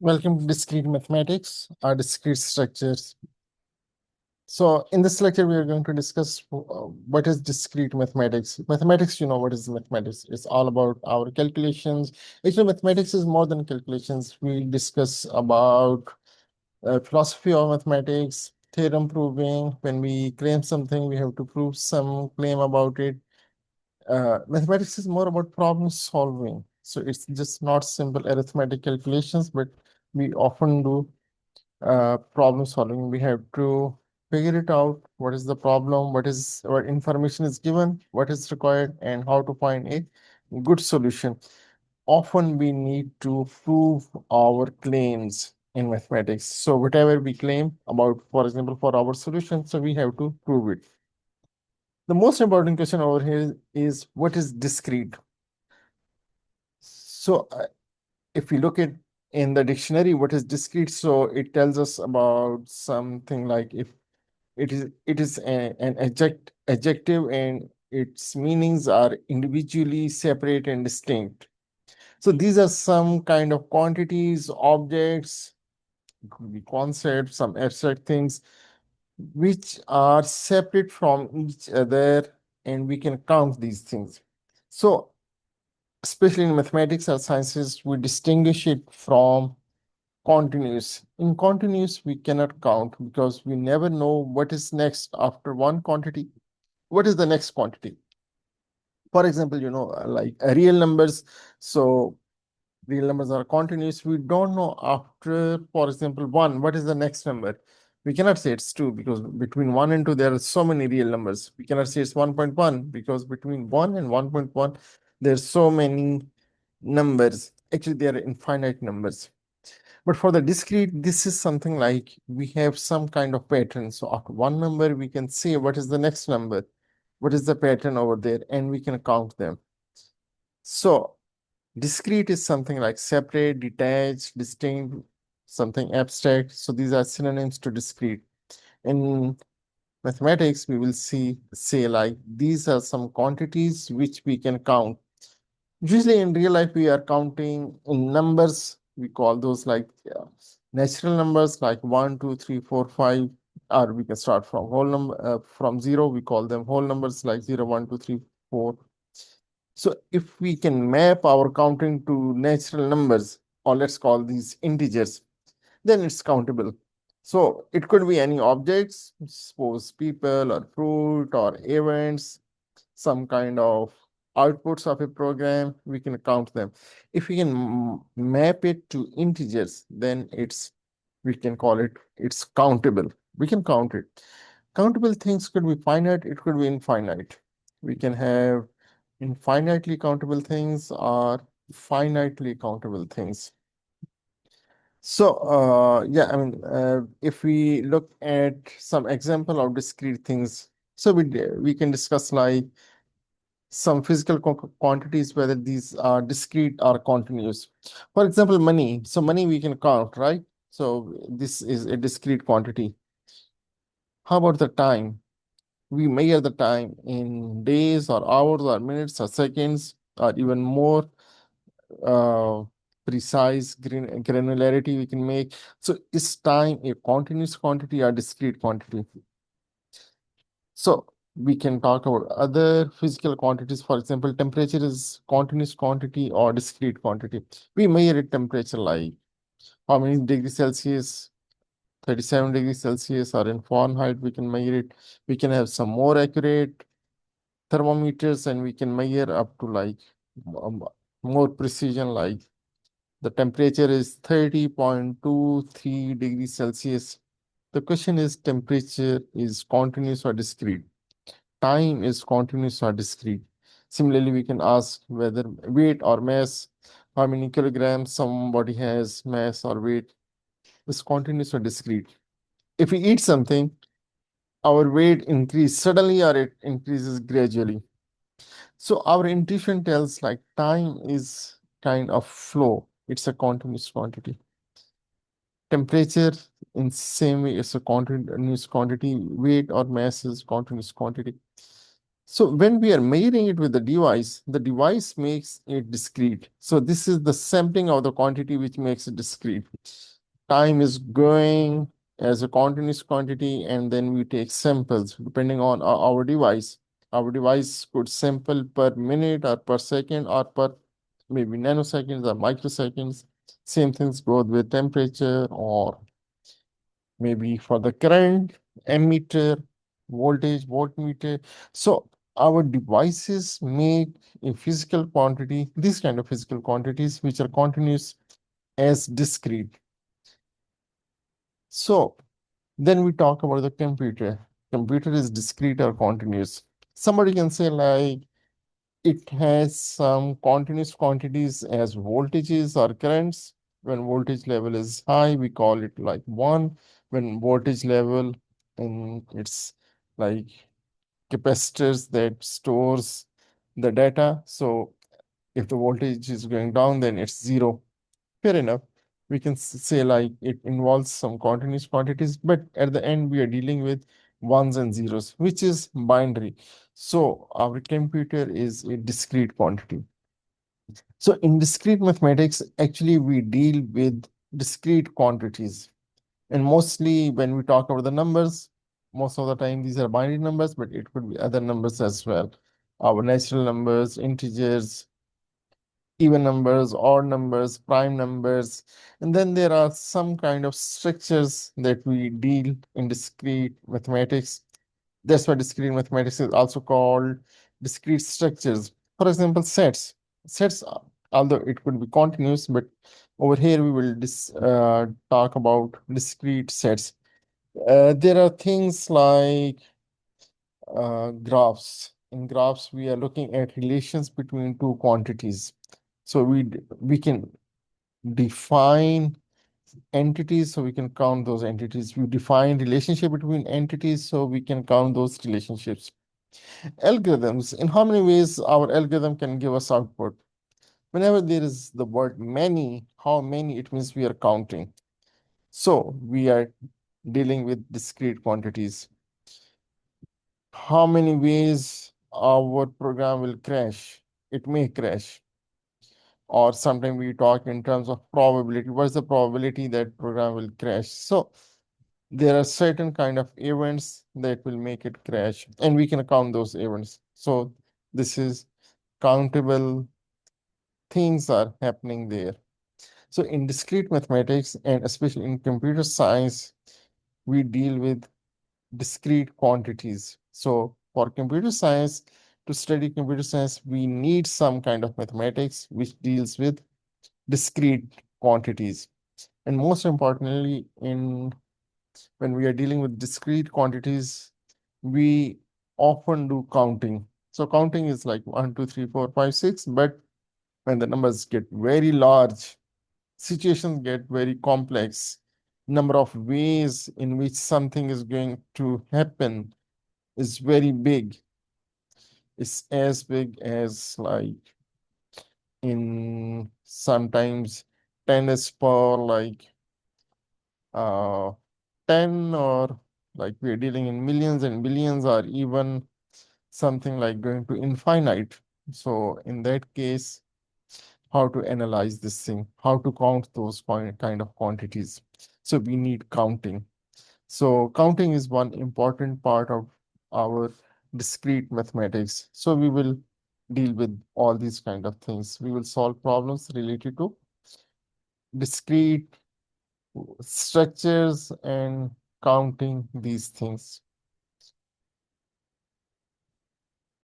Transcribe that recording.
Welcome to Discrete Mathematics, our discrete structures. So in this lecture, we are going to discuss what is discrete mathematics. Mathematics, you know what is mathematics. It's all about our calculations. Actually, mathematics is more than calculations. We'll discuss about philosophy of mathematics, theorem proving. When we claim something, we have to prove some claim about it. Mathematics is more about problem solving. So it's just not simple arithmetic calculations, but we often do problem solving. We have to figure it out. What is the problem? What information is given? What is required? And how to find a good solution. Often we need to prove our claims in mathematics. So whatever we claim about, for example, for our solution, so we have to prove it. The most important question over here is what is discrete? So if we look at in the dictionary, what is discrete? So it tells us about something like if it is an adjective and its meanings are individually separate and distinct. So these are some kind of quantities, objects, it could be concepts, some abstract things which are separate from each other, and we can count these things. So especially in mathematics or sciences, we distinguish it from continuous. In continuous, we cannot count because we never know what is next after one quantity. What is the next quantity? For example, like real numbers. So real numbers are continuous. We don't know after, for example, one, what is the next number? We cannot say it's two because between one and two, there are so many real numbers. We cannot say it's 1.1 because between one and 1.1, there's so many numbers. Actually, they are infinite numbers. But for the discrete, this is something like we have some kind of pattern. So after one number, we can say what is the next number, what is the pattern over there, and we can count them. So discrete is something like separate, detached, distinct, something abstract. So these are synonyms to discrete. In mathematics, we will say like these are some quantities which we can count. Usually in real life, we are counting in numbers. We call those like natural numbers like 1, 2, 3, 4, 5, or we can start from whole number from zero. We call them whole numbers like 0, 1, 2, 3, 4. So if we can map our counting to natural numbers, or let's call these integers, then it's countable. So it could be any objects, suppose people or fruit or events, some kind of outputs of a program, we can count them. If we can map it to integers, then we can call it's countable. We can count it. Countable things could be finite, it could be infinite. We can have infinitely countable things or finitely countable things. So, yeah, I mean, if we look at some example of discrete things, so we can discuss like some physical quantities, whether these are discrete or continuous. For example, money. So money we can count, right? So this is a discrete quantity. How about the time? We measure the time in days or hours or minutes or seconds or even more uh, precise granularity we can make. So is time a continuous quantity or discrete quantity? So we can talk about other physical quantities. For example, temperature is continuous quantity or discrete quantity. We measure temperature like how many degrees Celsius, 37 degrees Celsius, or in Fahrenheit, we can measure it. We can have some more accurate thermometers and we can measure up to like um, more precision, like the temperature is 30.23 degrees Celsius. The question is temperature is continuous or discrete? Time is continuous or discrete? Similarly, we can ask whether weight or mass, how many kilograms somebody has, mass or weight, is continuous or discrete. If we eat something, our weight increase suddenly or it increases gradually. So our intuition tells like time is kind of flow. It's a continuous quantity. Temperature in same way is a continuous quantity. Weight or mass is continuous quantity. So when we are measuring it with the device makes it discrete. So this is the sampling of the quantity which makes it discrete. Time is going as a continuous quantity, and then we take samples depending on our device. Our device could sample per minute or per second or per maybe nanoseconds or microseconds. Same things go with temperature or maybe for the current, ammeter, voltage, voltmeter. So our devices make a physical quantity, this kind of physical quantities, which are continuous as discrete. So then we talk about the computer. Computer is discrete or continuous. Somebody can say like it has some continuous quantities as voltages or currents. When voltage level is high, we call it like 1. When voltage level and it's like capacitors that stores the data. So if the voltage is going down, then it's 0. Fair enough. We can say like it involves some continuous quantities, but at the end we are dealing with ones and zeros, which is binary. So our computer is a discrete quantity. So in discrete mathematics, actually we deal with discrete quantities. And mostly when we talk about the numbers, most of the time these are binary numbers, but it could be other numbers as well. Our natural numbers, integers, even numbers, odd numbers, prime numbers. And then there are some kind of structures that we deal in discrete mathematics. That's why discrete mathematics is also called discrete structures. For example, sets. Sets, although it could be continuous, but over here we will talk about discrete sets. There are things like graphs. In graphs, we are looking at relations between two quantities. So we can define entities so we can count those entities. We define relationship between entities so we can count those relationships. Algorithms, in how many ways our algorithm can give us output? Whenever there is the word many, how many, it means we are counting. So we are dealing with discrete quantities. How many ways our program will crash? It may crash. Or sometimes we talk in terms of probability. What is the probability that program will crash? So there are certain kind of events that will make it crash, and we can count those events. So this is countable things are happening there. So in discrete mathematics and especially in computer science, we deal with discrete quantities. So for computer science, to study computer science, we need some kind of mathematics which deals with discrete quantities. And most importantly, in when we are dealing with discrete quantities, we often do counting. So counting is like 1, 2, 3, 4, 5, 6. But when the numbers get very large, situations get very complex. Number of ways in which something is going to happen is very big. It's as big as like in sometimes 10 is power like uh 10, or like we're dealing in millions and billions, or even something like going to infinite. So in that case, how to analyze this thing, how to count those kind of quantities. So we need counting. So counting is one important part of our discrete mathematics. So we will deal with all these kind of things. We will solve problems related to discrete structures and counting these things.